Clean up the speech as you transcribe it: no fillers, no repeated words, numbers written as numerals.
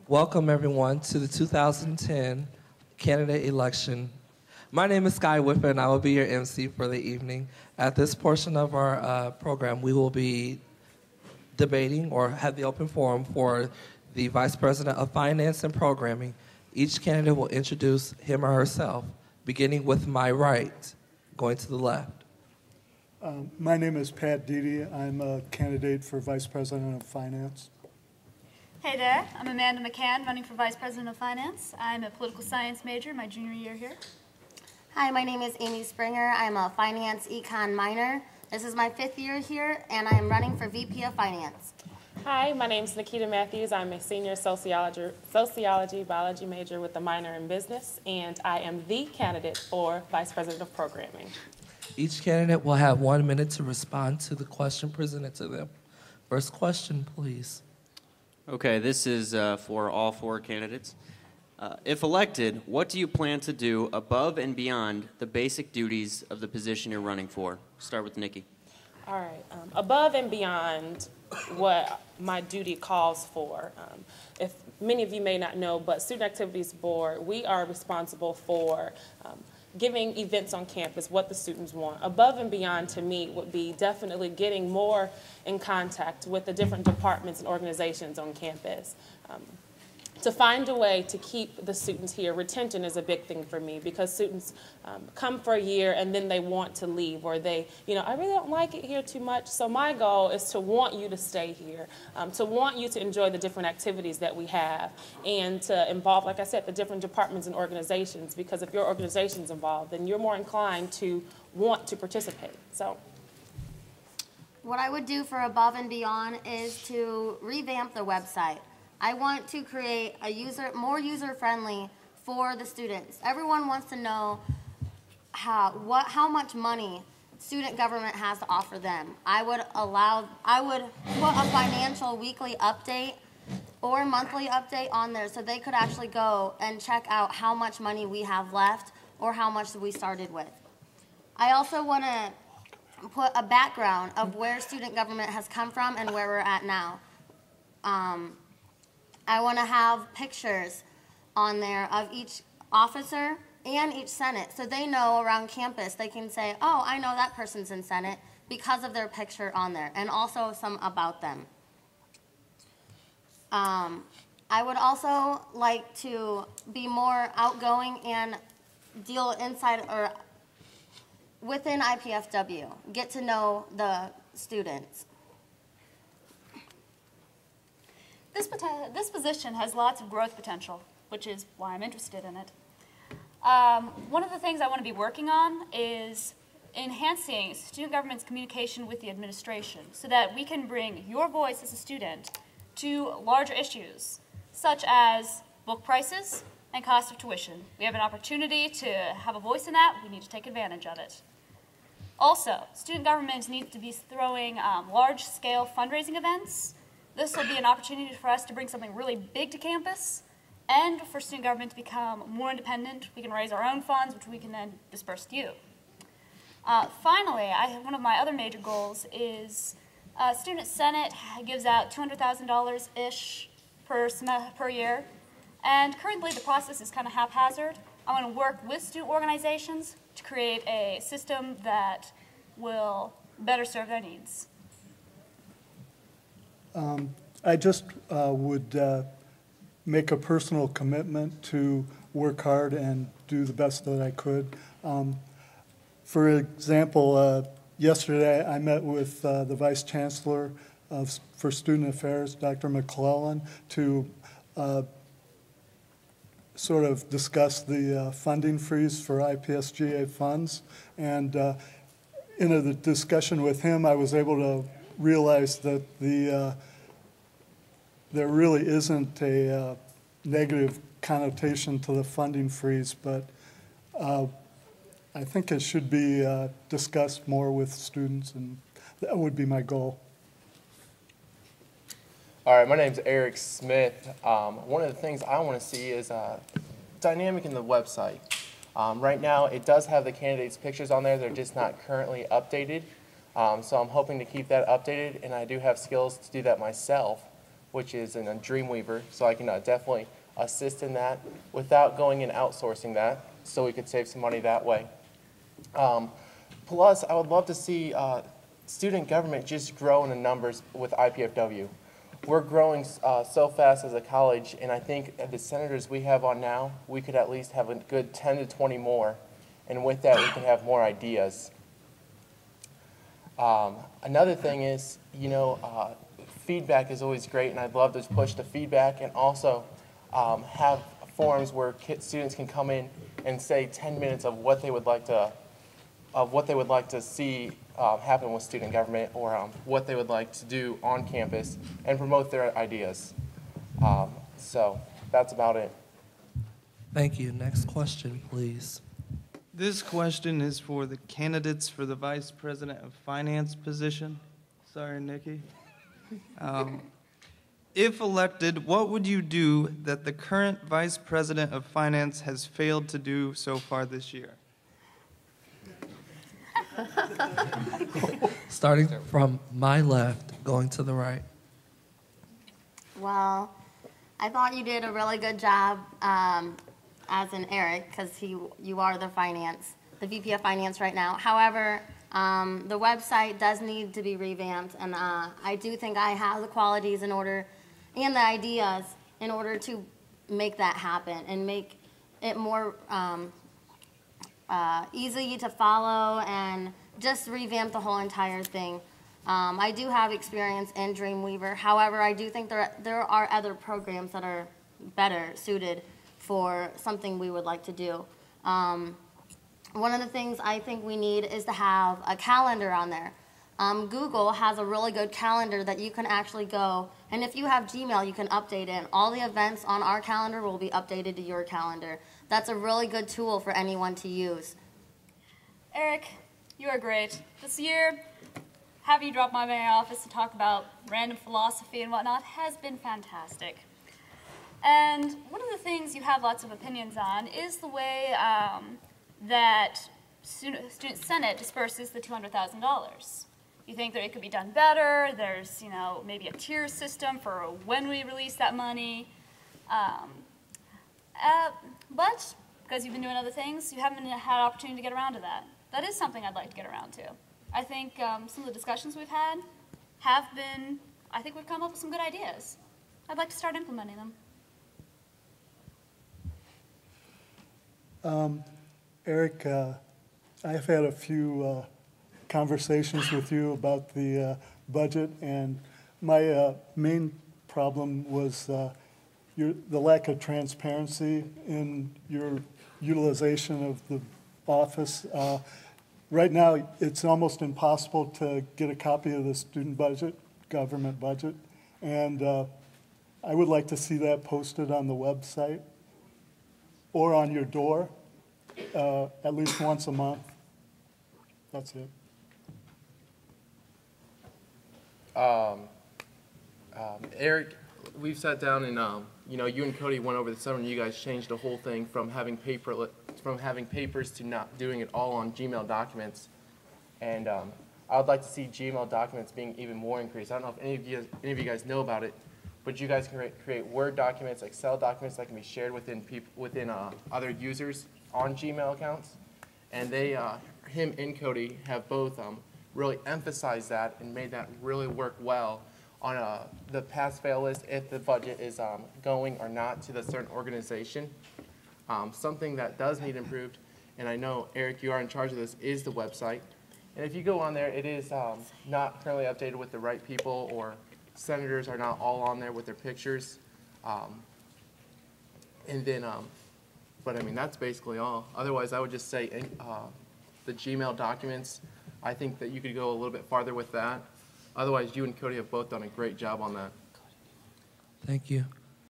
Welcome, everyone, to the 2010 candidate election. My name is Sky Whipper, and I will be your MC for the evening. At this portion of our program, we will be debating or have the open forum for the Vice President of Finance and Programming. Each candidate will introduce him or herself, beginning with my right, going to the left. My name is Pat Deady. I'm a candidate for Vice President of Finance. Hey there, I'm Amanda McCann, running for Vice President of Finance. I'm a political science major, my junior year here. Hi, my name is Aimee Springer. I'm a finance econ minor. This is my 5th year here, and I am running for VP of Finance. Hi, my name is Nikita Mathews. I'm a senior sociology biology major with a minor in business, and I am the candidate for Vice President of Programming. Each candidate will have 1 minute to respond to the question presented to them. First question, please. Okay, this is for all 4 candidates. If elected, what do you plan to do above and beyond the basic duties of the position you're running for? Start with Niki. All right, above and beyond what my duty calls for. If many of you may not know, but Student Activities Board, we are responsible for giving events on campus, what the students want. Above and beyond to me would be definitely getting more in contact with the different departments and organizations on campus. To find a way to keep the students here. Retention is a big thing for me because students come for a year and then they want to leave, or they, I really don't like it here too much. So my goal is to want you to stay here, to want you to enjoy the different activities that we have, and to involve, like I said, the different departments and organizations, because if your organization's involved, then you're more inclined to want to participate. So What I would do for above and beyond is to revamp the website. I want to create a more user-friendly for the students. Everyone wants to know how much money student government has to offer them. I would put a financial weekly update or monthly update on there so they could actually go and check out how much money we have left or how much we started with. I also want to put a background of where student government has come from and where we're at now. I want to have pictures on there of each officer and each Senate, so they know around campus, they can say, oh, I know that person's in Senate because of their picture on there, and also some about them. I would also like to be more outgoing and deal inside or within IPFW, get to know the students. This position has lots of growth potential, which is why I'm interested in it. One of the things I want to be working on is enhancing student government's communication with the administration so that we can bring your voice as a student to larger issues, such as book prices and cost of tuition. We have an opportunity to have a voice in that. We need to take advantage of it. Also, student government needs to be throwing large-scale fundraising events. This will be an opportunity for us to bring something really big to campus and for student government to become more independent. We can raise our own funds, which we can then disperse to you. Finally, one of my other major goals is Student Senate gives out $200,000-ish per year, and currently the process is kind of haphazard. I want to work with student organizations to create a system that will better serve their needs. I just would make a personal commitment to work hard and do the best that I could. For example, yesterday I met with the Vice Chancellor for Student Affairs, Dr. McClellan, to sort of discuss the funding freeze for IPSGA funds. And in a discussion with him, I was able to realize that there really isn't a negative connotation to the funding freeze, but I think it should be discussed more with students, and that would be my goal. All right, my name's Eric Smith. One of the things I want to see is dynamic in the website. Right now, it does have the candidates' pictures on there. They're just not currently updated. So I'm hoping to keep that updated, and I do have skills to do that myself. which is in a Dreamweaver, so I can definitely assist in that without going and outsourcing that, so we could save some money that way. Plus, I would love to see student government just grow in the numbers with IPFW. We're growing so fast as a college, and I think the senators we have on now, we could at least have a good 10 to 20 more, and with that we can have more ideas. Another thing is, feedback is always great, and I'd love to push the feedback and also have forums where students can come in and say 10 minutes of what they would like to see happen with student government, or what they would like to do on campus and promote their ideas. So that's about it. Thank you. Next question, please. This question is for the candidates for the Vice President of Finance position. Sorry, Nikki. If elected, what would you do that the current Vice President of Finance has failed to do so far this year? Starting from my left, going to the right. Well, I thought you did a really good job as in Eric, because you are the VP of Finance right now. However, the website does need to be revamped, and I do think I have the qualities and the ideas in order to make that happen and make it more easy to follow and just revamp the whole entire thing. I do have experience in Dreamweaver. However, I do think there are other programs that are better suited for something we would like to do. One of the things I think we need is to have a calendar on there. Google has a really good calendar that you can actually go, and if you have Gmail, you can update it, and all the events on our calendar will be updated to your calendar. That's a really good tool for anyone to use. Eric, you are great. This year, having you drop by my office to talk about random philosophy and whatnot has been fantastic. And one of the things you have lots of opinions on is the way that Student Senate disperses the $200,000. You think that it could be done better. There's, maybe a tier system for when we release that money. But because you've been doing other things, you haven't had an opportunity to get around to that. That is something I'd like to get around to. I think some of the discussions we've had have been, I think we've come up with some good ideas. I'd like to start implementing them. Eric, I've had a few conversations with you about the budget, and my main problem was the lack of transparency in your utilization of the office. Right now, it's almost impossible to get a copy of the student budget, government budget, and I would like to see that posted on the website or on your door at least once a month. That's it. Eric, we've sat down and you and Cody went over the summer, and you guys changed the whole thing from having papers to not doing it all on Gmail documents. And I would like to see Gmail documents being even more increased. I don't know if any of you guys know about it, but you guys can create Word documents, Excel documents that can be shared within other users on Gmail accounts. And him and Cody have both really emphasized that and made that really work well on the pass-fail list if the budget is going or not to the certain organization. Something that does need improved, and I know, Eric, you are in charge of this, is the website. And if you go on there, it is not currently updated with the right people, or senators are not all on there with their pictures. But I mean, that's basically all. Otherwise, I would just say the Gmail documents, I think that you could go a little bit farther with that. Otherwise, you and Cody have both done a great job on that. Thank you.